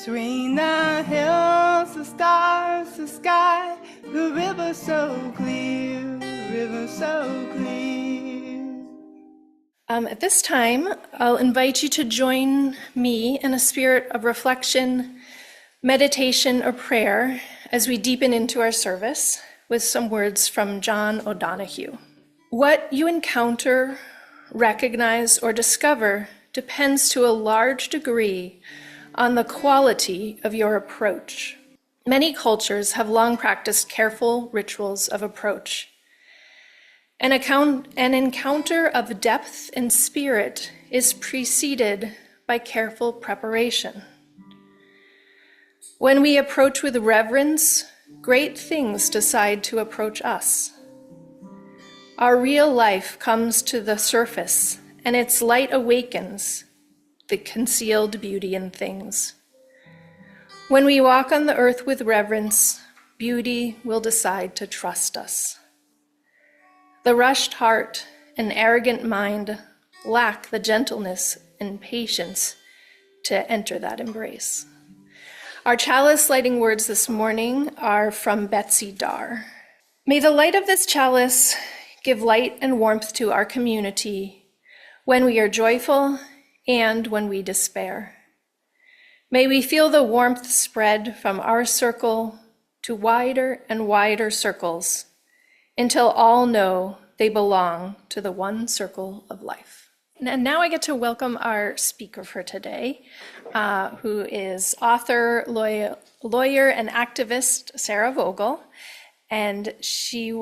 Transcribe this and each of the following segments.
Between the hills, the stars, the sky, the river so clear, river so clear. At this time, I'll invite you to join me in a spirit of reflection, meditation, or prayer as we deepen into our service with some words from John O'Donohue. What you encounter, recognize, or discover depends to a large degree on the quality of your approach. Many cultures have long practiced careful rituals of approach. An encounter of depth and spirit is preceded by careful preparation. When we approach with reverence, great things decide to approach us. Our real life comes to the surface, and its light awakens the concealed beauty in things. When we walk on the earth with reverence, beauty will decide to trust us. The rushed heart and arrogant mind lack the gentleness and patience to enter that embrace. Our chalice lighting words this morning are from Betsy Dar. May the light of this chalice give light and warmth to our community when we are joyful and when we despair. May we feel the warmth spread from our circle to wider and wider circles until all know they belong to the one circle of life. And now I get to welcome our speaker for today, who is author, lawyer, and activist Sarah Vogel. And she's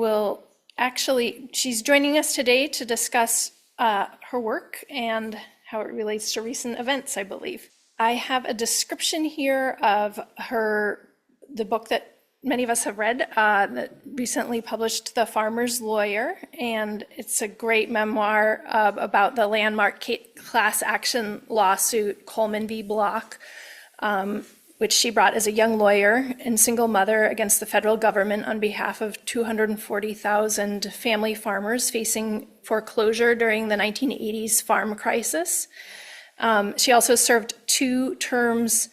joining us today to discuss her work and how it relates to recent events, I believe. I have a description here of the book that many of us have read, that recently published, The Farmer's Lawyer, and it's a great memoir about the landmark class action lawsuit, Coleman v. Block, which she brought as a young lawyer and single mother against the federal government on behalf of 240,000 family farmers facing foreclosure during the 1980s farm crisis. She also served 2 terms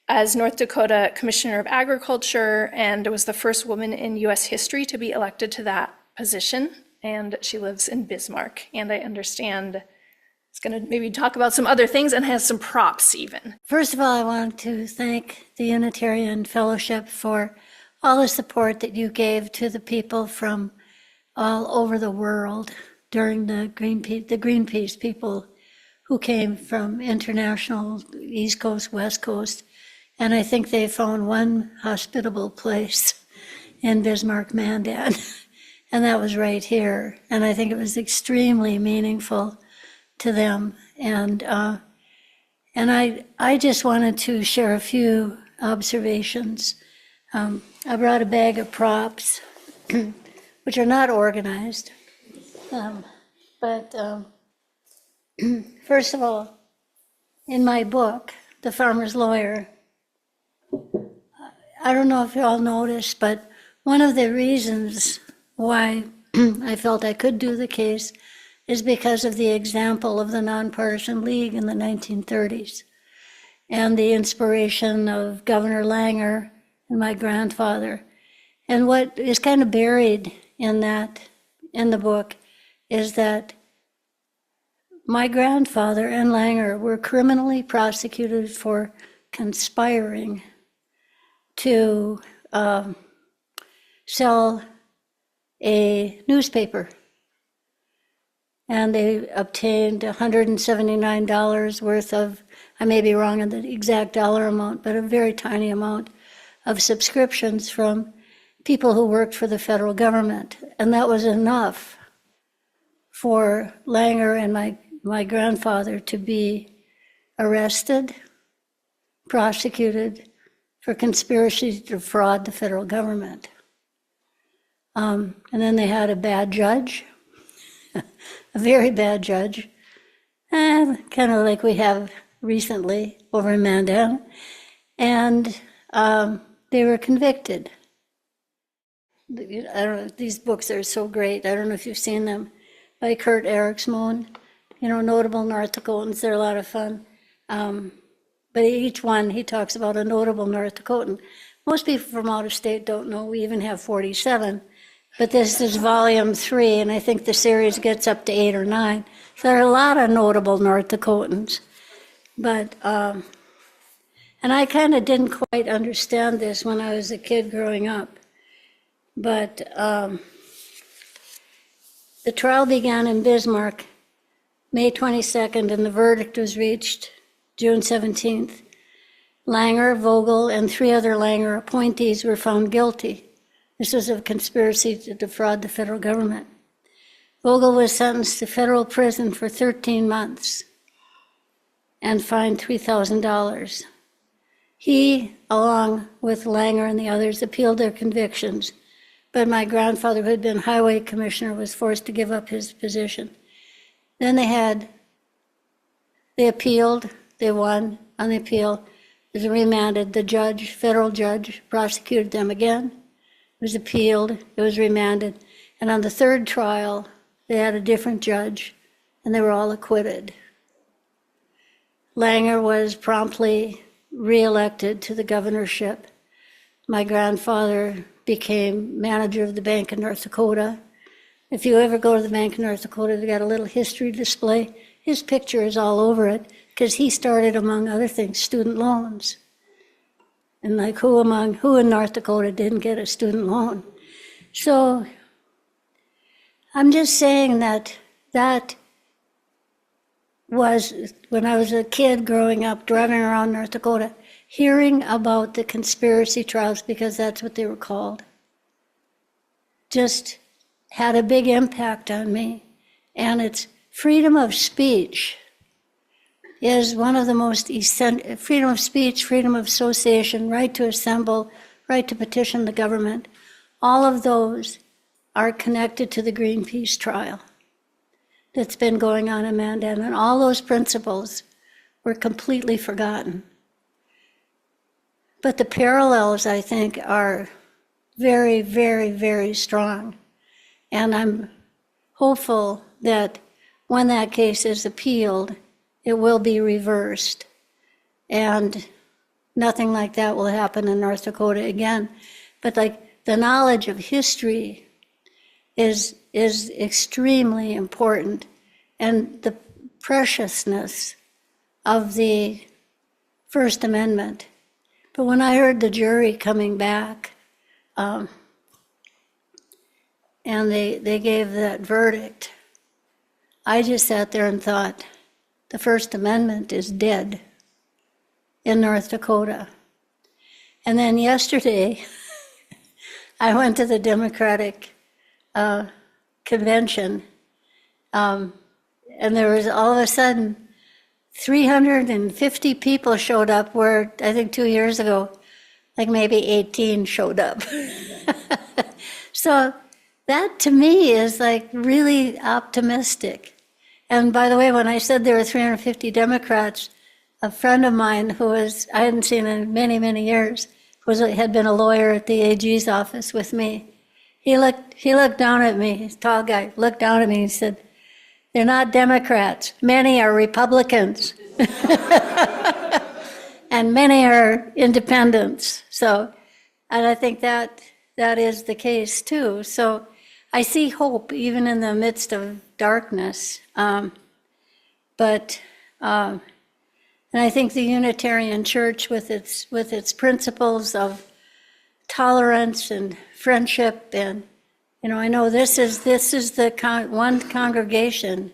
as North Dakota Commissioner of Agriculture and was the first woman in US history to be elected to that position. And she lives in Bismarck. And I understand it's going to maybe talk about some other things and has some props even. First of all, I want to thank the Unitarian Fellowship for all the support that you gave to the people from all over the world during the Greenpeace people who came from international, East Coast, West Coast. And I think they found one hospitable place in Bismarck, Mandan, and that was right here. And I think it was extremely meaningful to them. And I just wanted to share a few observations. I brought a bag of props, which are not organized. But first of all, in my book, The Farmer's Lawyer, I don't know if you all noticed, but one of the reasons why I felt I could do the case is because of the example of the Nonpartisan League in the 1930s and the inspiration of Governor Langer and my grandfather. And what is kind of buried in the book is that my grandfather and Langer were criminally prosecuted for conspiring to sell a newspaper. And they obtained $179 worth of, I may be wrong on the exact dollar amount, but a very tiny amount of subscriptions from people who worked for the federal government. And that was enough for Langer and my grandfather to be arrested, prosecuted for conspiracy to defraud the federal government. And then they had a bad judge, a very bad judge, kind of like we have recently over in Mandan, and they were convicted. I don't know, these books are so great. I don't know if you've seen them, by Kurt Eriksmoen, notable North Dakotans. They're a lot of fun. but each one he talks about a notable North Dakotan. Most people from out of state don't know we even have 47, but this is volume 3, and I think the series gets up to 8 or 9. So there are a lot of notable North Dakotans. But, and I kind of didn't quite understand this when I was a kid growing up. But the trial began in Bismarck May 22nd, and the verdict was reached June 17th. Langer, Vogel, and 3 other Langer appointees were found guilty. This was of conspiracy to defraud the federal government. Vogel was sentenced to federal prison for 13 months and fined $3,000. He, along with Langer and the others, appealed their convictions, but my grandfather, who had been highway commissioner, was forced to give up his position. Then they appealed, they won on the appeal. It was remanded. The judge, federal judge, prosecuted them again. It was appealed, it was remanded. And on the 3rd trial, they had a different judge, and they were all acquitted. Langer was promptly reelected to the governorship. My grandfather became manager of the Bank of North Dakota. If you ever go to the Bank of North Dakota, they've got a little history display. His picture is all over it, because he started, among other things, student loans. And like who in North Dakota didn't get a student loan? So I'm just saying that was, when I was a kid growing up, driving around North Dakota, hearing about the conspiracy trials, because that's what they were called, just had a big impact on me. And it's freedom of speech is one of the most essential. Freedom of speech, freedom of association, right to assemble, right to petition the government, all of those are connected to the Greenpeace trial that's been going on in Mandan, and all those principles were completely forgotten. But the parallels, I think, are very, very, very strong. And I'm hopeful that when that case is appealed, it will be reversed. And nothing like that will happen in North Dakota again. But like the knowledge of history is extremely important, and the preciousness of the First Amendment. But when I heard the jury coming back, and they gave that verdict, I just sat there and thought, the First Amendment is dead in North Dakota. And then yesterday, I went to the Democratic convention, and there was all of a sudden 350 people showed up, where I think 2 years ago, like maybe 18 showed up. So that to me is like really optimistic. And by the way, when I said there were 350 Democrats, a friend of mine who I hadn't seen in many, many years, had been a lawyer at the AG's office with me. He looked down at me, he's a tall guy, looked down at me and said, "They're not Democrats, many are Republicans." And many are independents. So, and I think that is the case too. So I see hope even in the midst of darkness. And I think the Unitarian Church, with its principles of tolerance and friendship, and I know this is the one congregation,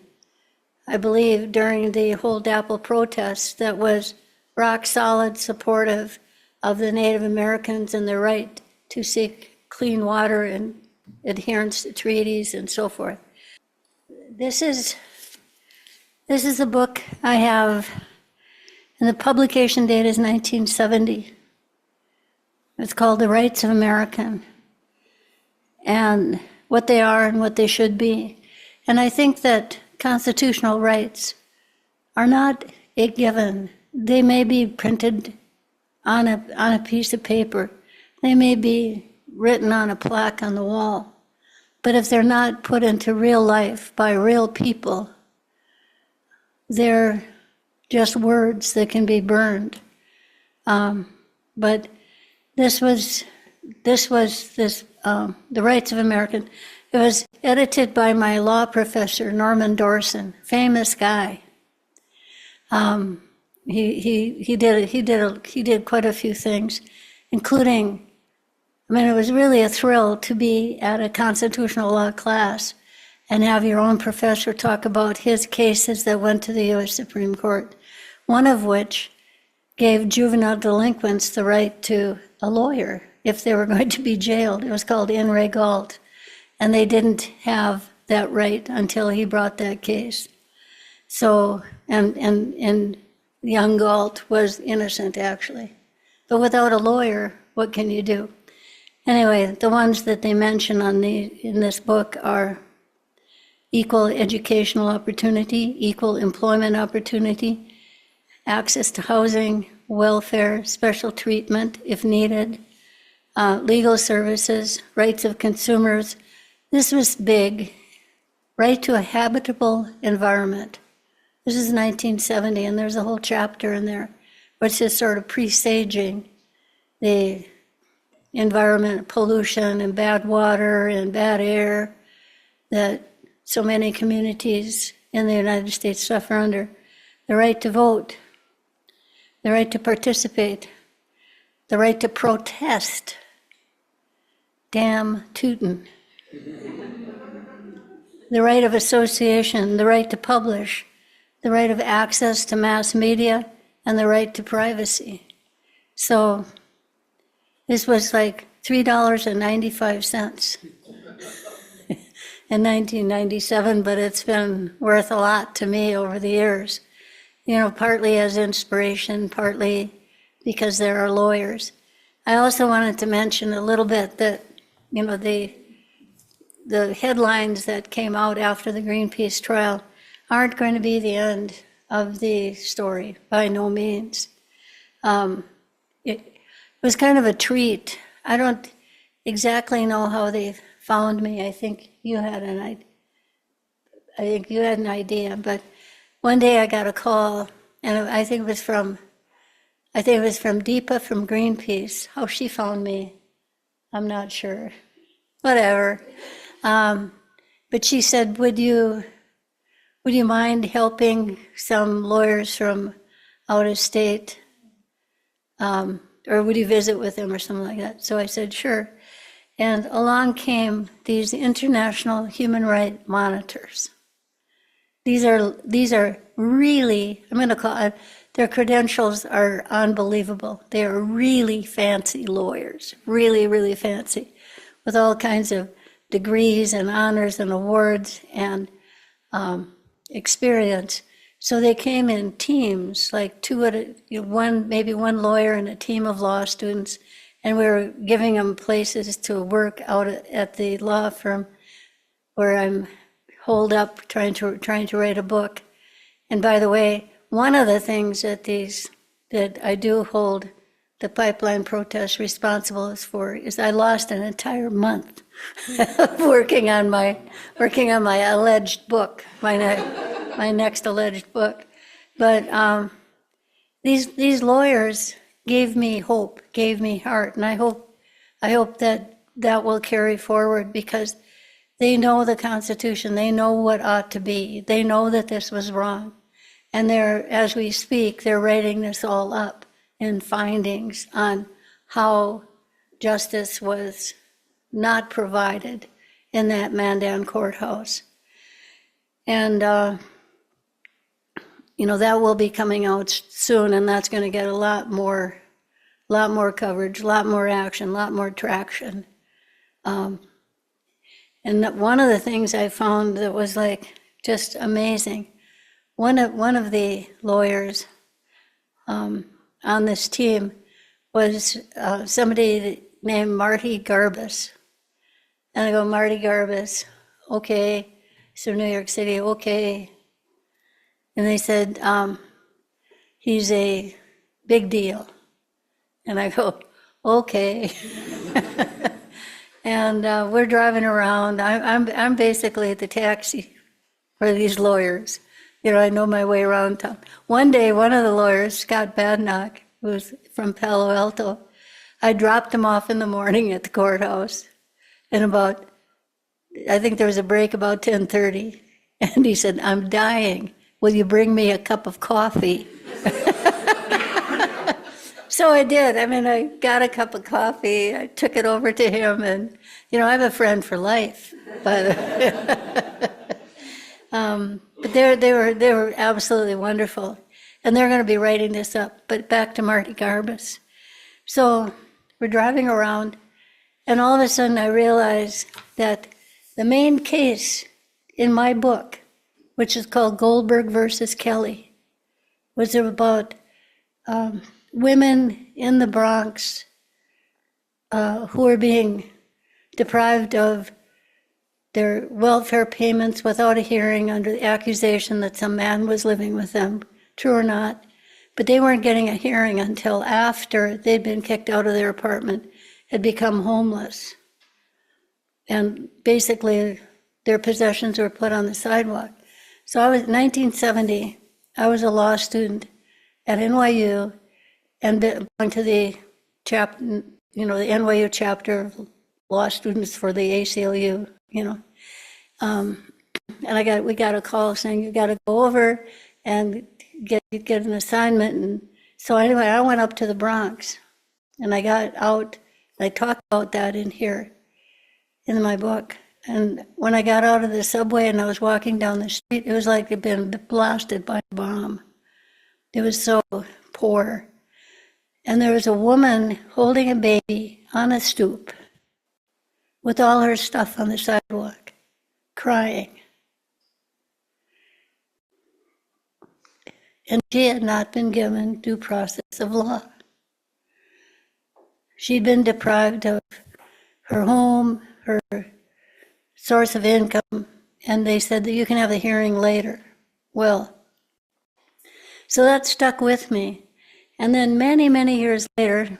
I believe, during the whole DAPL protests that was rock solid supportive of the Native Americans and their right to seek clean water and adherence to treaties and so forth. This is a book I have, and the publication date is 1970. It's called The Rights of American, and what they are and what they should be. And I think that constitutional rights are not a given. They may be printed on a piece of paper. They may be written on a plaque on the wall. But if they're not put into real life by real people, they're just words that can be burned. But this was The Rights of Americans. It was edited by my law professor, Norman Dorson, famous guy. He did quite a few things, including, it was really a thrill to be at a constitutional law class and have your own professor talk about his cases that went to the U.S. Supreme Court, one of which gave juvenile delinquents the right to a lawyer if they were going to be jailed. It was called in re Galt, and they didn't have that right until he brought that case. So, and young Galt was innocent, actually. But without a lawyer, what can you do? Anyway, the ones that they mention in this book are equal educational opportunity, equal employment opportunity, access to housing, welfare, special treatment if needed, legal services, rights of consumers. This was big. Right to a habitable environment. This is 1970, and there's a whole chapter in there which is sort of presaging the environment, pollution and bad water and bad air that so many communities in the United States suffer under. The right to vote, the right to participate, the right to protest. Damn tootin'. The right of association, the right to publish, the right of access to mass media, and the right to privacy. So this was like $3.95 in 1997, but it's been worth a lot to me over the years. Partly as inspiration, partly because there are lawyers. I also wanted to mention a little bit that, the headlines that came out after the Greenpeace trial aren't going to be the end of the story, by no means. It was kind of a treat. I don't exactly know how they found me. I think you had an idea, but one day I got a call, and I think it was from Deepa from Greenpeace. How she found me, I'm not sure. Whatever. But she said, would you mind helping some lawyers from out of state? Or would you visit with them or something like that? So I said, sure. And along came these international human rights monitors. These are really, I'm going to call it, their credentials are unbelievable. They are really fancy lawyers, really, really fancy, with all kinds of degrees and honors and awards and experience. So they came in teams, like maybe one lawyer and a team of law students, and we were giving them places to work out at the law firm where I'm holed up trying to write a book. And by the way, one of the things that I do hold the pipeline protest responsible for is I lost an entire month working on my alleged book, my next alleged book. But these lawyers gave me hope, gave me heart, and I hope that will carry forward, because they know the Constitution, they know what ought to be, they know that this was wrong, and as we speak, they're writing this all up in findings on how justice was not provided in that Mandan courthouse. And that will be coming out soon, and that's going to get a lot more coverage, a lot more action, a lot more traction. And one of the things I found that was like just amazing, one of the lawyers on this team was somebody named Marty Garbus. And I go, Marty Garbus, okay. So New York City, okay. And they said, he's a big deal. And I go, okay. And we're driving around. I'm basically the taxi for these lawyers. I know my way around town. One day, one of the lawyers, Scott Badnock, who's from Palo Alto. I dropped him off in the morning at the courthouse, and I think there was a break about 10:30, and he said, "I'm dying. Will you bring me a cup of coffee?" So I did. I mean, I got a cup of coffee, I took it over to him, and, I have a friend for life. But but they were absolutely wonderful. And they're going to be writing this up. But back to Marty Garbus. So we're driving around, and all of a sudden I realize that the main case in my book, which is called Goldberg versus Kelly, was about women in the Bronx who were being deprived of their welfare payments without a hearing under the accusation that some man was living with them, true or not. But they weren't getting a hearing until after they'd been kicked out of their apartment, had become homeless. And basically their possessions were put on the sidewalk. So 1970, I was a law student at NYU and belonged to the the NYU chapter of law students for the ACLU, and we got a call saying you got to go over and get an assignment. And so anyway, I went up to the Bronx, and I got out. I talk about that in here, in my book. And when I got out of the subway and I was walking down the street, it was like it'd been blasted by a bomb. It was so poor. And there was a woman holding a baby on a stoop with all her stuff on the sidewalk, crying. And she had not been given due process of law. She'd been deprived of her home, her source of income, and they said that you can have a hearing later. Well, so that stuck with me. And then many, many years later,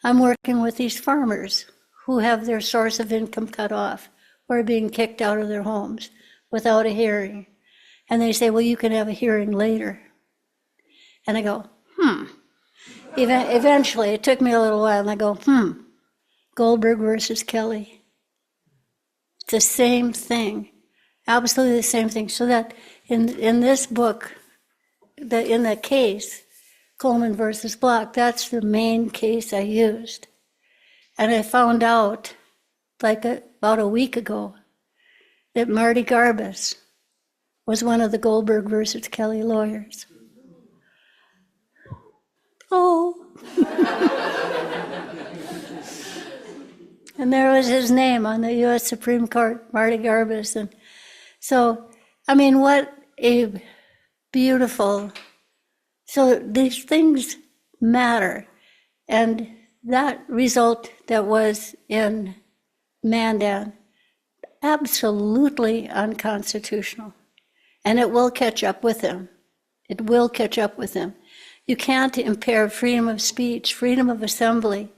I'm working with these farmers who have their source of income cut off or are being kicked out of their homes without a hearing. And they say, well, you can have a hearing later. And I go, Eventually, it took me a little while, and I go, Goldberg versus Kelly. It's the same thing, absolutely the same thing. So that in this book, in the case, Coleman versus Block, that's the main case I used. And I found out, about a week ago, that Marty Garbus was one of the Goldberg versus Kelly lawyers. Oh. And there was his name on the U.S. Supreme Court, Marty Garbus. And so, what a beautiful... So these things matter. And that result that was in Mandan, absolutely unconstitutional. And it will catch up with him. It will catch up with him. You can't impair freedom of speech, freedom of assembly,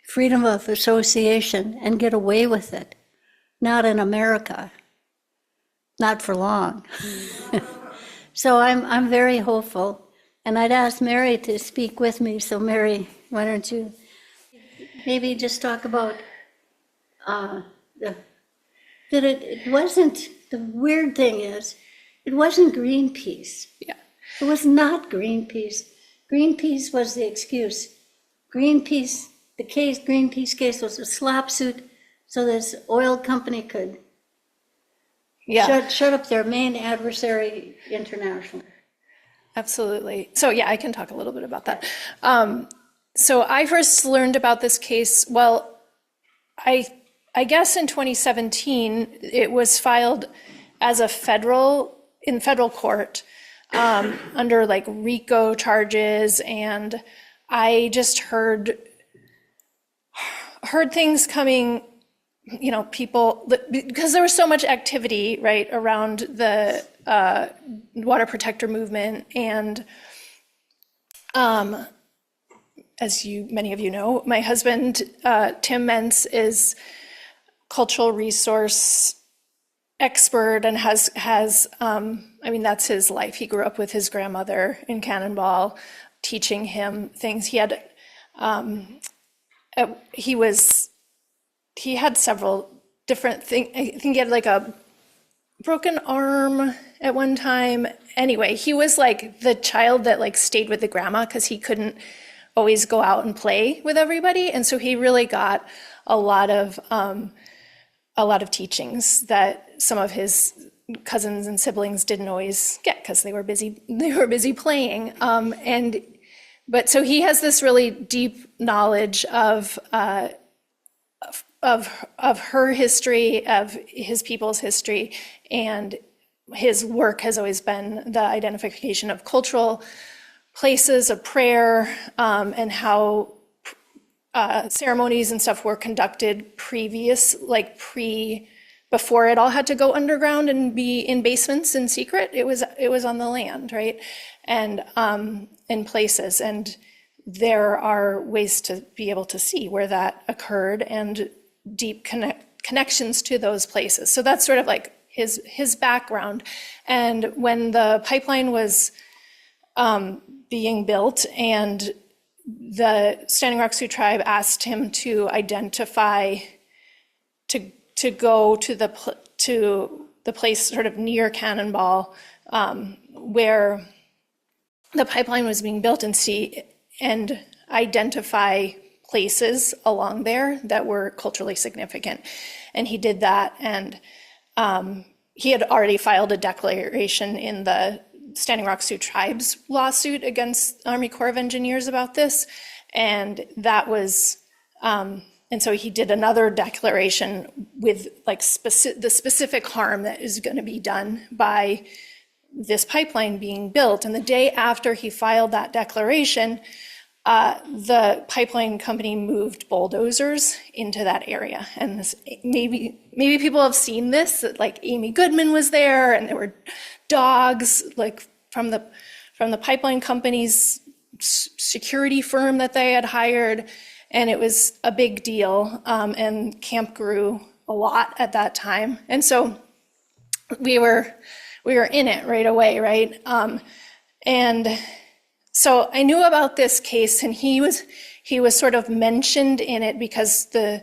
freedom of association, and get away with it. Not in America. Not for long. So I'm very hopeful. And I'd ask Mary to speak with me. So Mary, why don't you maybe just talk about that it wasn't, the weird thing is, it wasn't Greenpeace. Yeah. It was not Greenpeace. Greenpeace was the excuse. Greenpeace case was a slap suit so this oil company could shut up their main adversary internationally. Absolutely. So yeah, I can talk a little bit about that. So I first learned about this case, I guess in 2017, it was filed as in federal court under RICO charges, and I just heard things coming, people, because there was so much activity, right, around the water protector movement. And as many of you know, my husband, Tim Mentz, is cultural resource expert and has that's his life. He grew up with his grandmother in Cannonball, teaching him things. He had he had several different things. I think he had like a broken arm at one time. Anyway, he was like the child that like stayed with the grandma because he couldn't always go out and play with everybody, and so he really got a lot of teachings that some of his cousins and siblings didn't always get because they were busy playing. But so he has this really deep knowledge of her history, of his people's history, and his work has always been the identification of cultural places of prayer, and how ceremonies and stuff were conducted before it all had to go underground and be in basements in secret. It was on the land, right? And in places, and there are ways to be able to see where that occurred and deep connections to those places. So that's sort of like his background. And when the pipeline was being built, and the Standing Rock Sioux tribe asked him to identify, to go to the place sort of near Cannonball, where the pipeline was being built, and see and identify places along there that were culturally significant. And he did that, and he had already filed a declaration in the Standing Rock Sioux Tribe's lawsuit against Army Corps of Engineers about this, and that was, and so he did another declaration with like the specific harm that is going to be done by this pipeline being built. And the day after he filed that declaration, the pipeline company moved bulldozers into that area. And this, maybe people have seen this, that like Amy Goodman was there, and there were dogs like from the pipeline company's security firm that they had hired, and it was a big deal. And camp grew a lot at that time, and so we were in it right away, right? And so I knew about this case, and he was sort of mentioned in it because the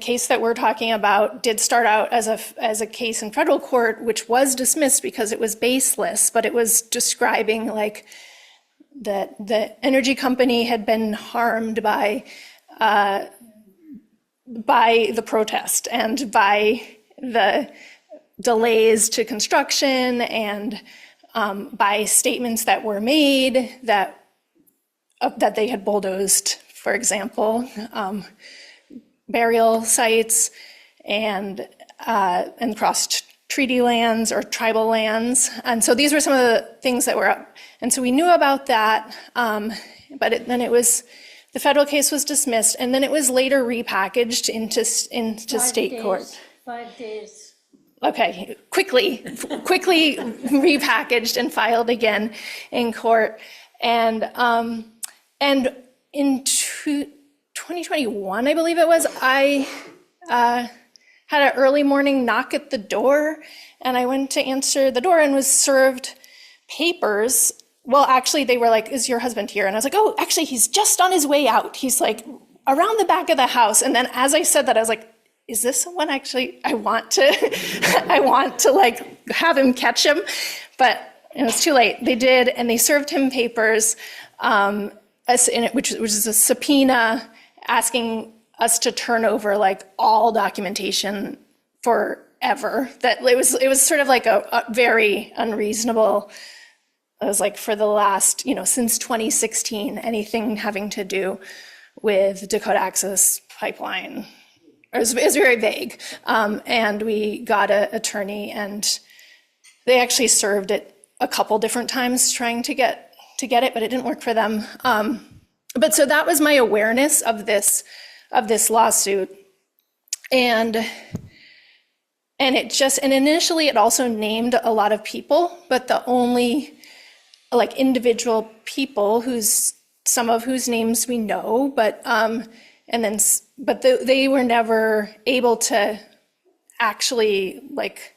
case that we're talking about did start out as a case in federal court, which was dismissed because it was baseless, but it was describing like that the energy company had been harmed by the protest and by the delays to construction, and by statements that were made that they had bulldozed, for example, burial sites and crossed treaty lands or tribal lands. And so these were some of the things that were up. And so we knew about that, but then the federal case was dismissed, and then it was later repackaged into state court. 5 days. Okay, quickly repackaged and filed again in court. And in 2021, I believe it was, I had an early morning knock at the door, and I went to answer the door and was served papers. Well, actually, they were like, "Is your husband here?" And I was like, "Oh, actually, he's just on his way out. He's like around the back of the house." And then as I said that, I was like, is this someone actually I want to like have him catch him? But it was too late. They did, and they served him papers, which is a subpoena asking us to turn over like all documentation forever. That it was sort of like a very unreasonable. It was like for the last, since 2016, anything having to do with Dakota Access Pipeline. It was very vague, and we got an attorney, and they actually served it a couple different times trying to get it, but it didn't work for them. But so that was my awareness of this lawsuit, and initially it also named a lot of people, but the only like individual people some of whose names we know, but they were never able to actually, like,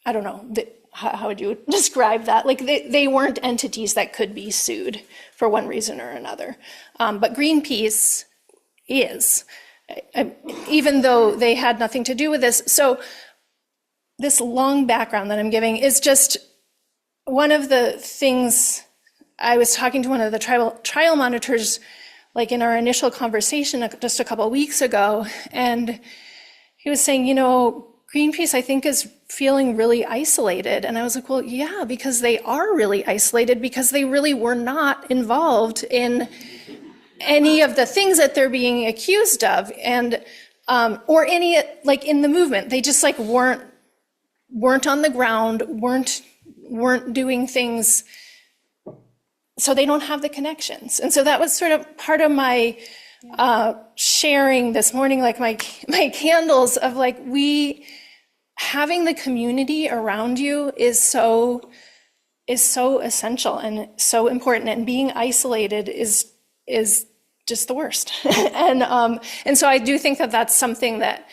I don't know, how would you describe that? Like they weren't entities that could be sued for one reason or another. But Greenpeace is, even though they had nothing to do with this. So this long background that I'm giving is just one of the things. I was talking to one of the trial monitors, like in our initial conversation just a couple of weeks ago, and he was saying, Greenpeace, I think, is feeling really isolated. And I was like, well, yeah, because they are really isolated, because they really were not involved in any of the things that they're being accused of, and or any, like, in the movement. They just, like, weren't on the ground, weren't doing things, so they don't have the connections. And so that was sort of part of my sharing this morning, like my candles of, like, having the community around you is so essential and so important, and being isolated is just the worst. And so I do think that that's something that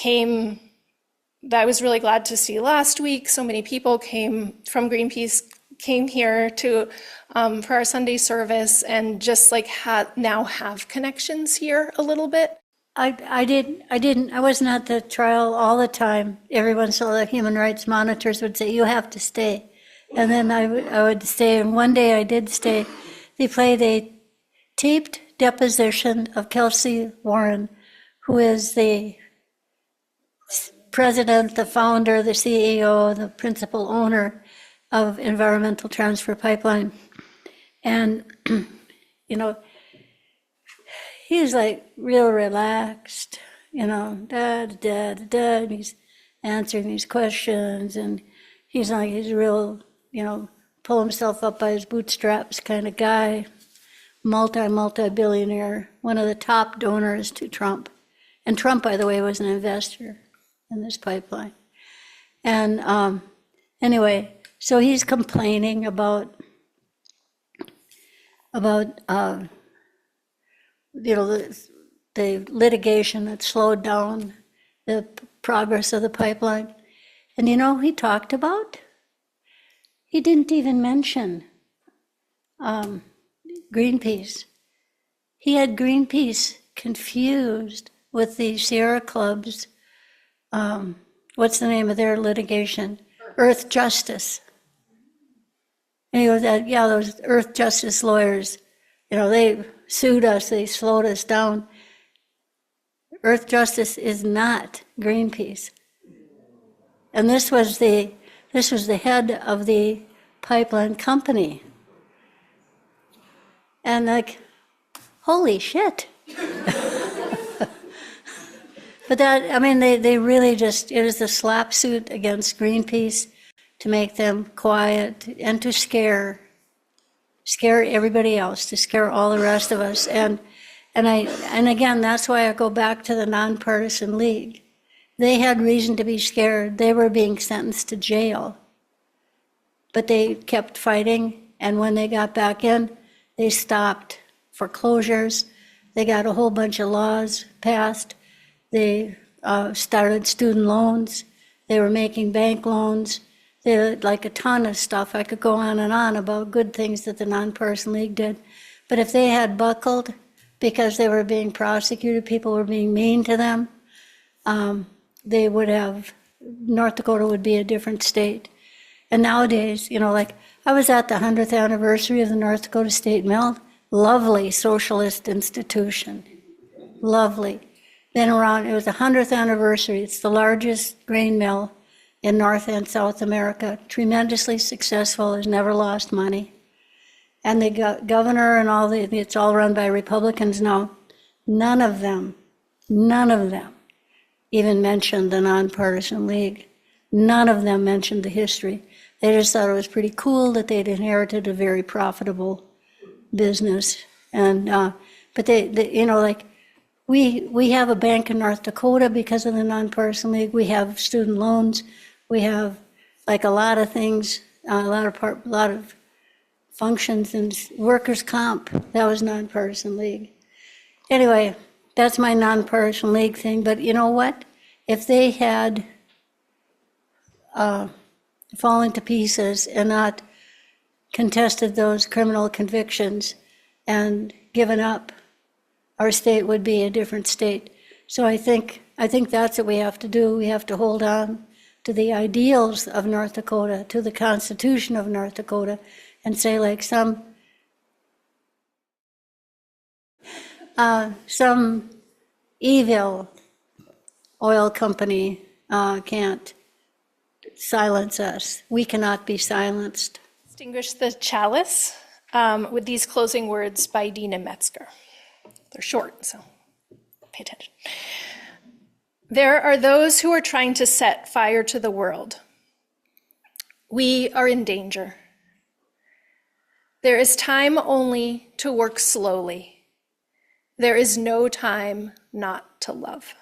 I was really glad to see last week. So many people came from Greenpeace, came here to for our Sunday service, and just like now have connections here a little bit. I wasn't at the trial all the time. Every once in a while, the human rights monitors would say, you have to stay. And then I would stay, and one day I did stay. They played a taped deposition of Kelsey Warren, who is the president, the founder, the CEO, the principal owner of Environmental Transfer Pipeline. And, he's like real relaxed, and he's answering these questions, and he's real, pull himself up by his bootstraps kind of guy, multi-billionaire, one of the top donors to Trump. And Trump, by the way, was an investor in this pipeline. And anyway, so he's complaining about the litigation that slowed down the progress of the pipeline. And he talked about? He didn't even mention Greenpeace. He had Greenpeace confused with the Sierra Club's, what's the name of their litigation? Earth Justice. And he goes, those Earth Justice lawyers, they sued us, they slowed us down. Earth Justice is not Greenpeace. And this was the head of the pipeline company. And like, holy shit. But they really just, it is a slap suit against Greenpeace to make them quiet and to scare everybody else, to scare all the rest of us. And again, that's why I go back to the Nonpartisan League. They had reason to be scared. They were being sentenced to jail. But they kept fighting, and when they got back in, they stopped foreclosures. They got a whole bunch of laws passed. They started student loans. They were making bank loans. They had like a ton of stuff. I could go on and on about good things that the Nonpartisan League did. But if they had buckled because they were being prosecuted, people were being mean to them, they would have, North Dakota would be a different state. And nowadays, like I was at the 100th anniversary of the North Dakota State Mill, lovely socialist institution, lovely. Then it was the 100th anniversary. It's the largest grain mill in North and South America, tremendously successful, has never lost money. And the governor and it's all run by Republicans now. None of them even mentioned the Nonpartisan League. None of them mentioned the history. They just thought it was pretty cool that they'd inherited a very profitable business. And but we have a bank in North Dakota because of the Nonpartisan League. We have student loans. We have like a lot of things, a lot of functions, and workers' comp. That was Nonpartisan League. Anyway, that's my Nonpartisan League thing. But you know what? If they had fallen to pieces and not contested those criminal convictions and given up, our state would be a different state. So I think that's what we have to do. We have to hold on to the ideals of North Dakota, to the Constitution of North Dakota, and say, like some evil oil company can't silence us. We cannot be silenced. Distinguish the chalice with these closing words by Dina Metzger. They're short, so pay attention. There are those who are trying to set fire to the world. We are in danger. There is time only to work slowly. There is no time not to love.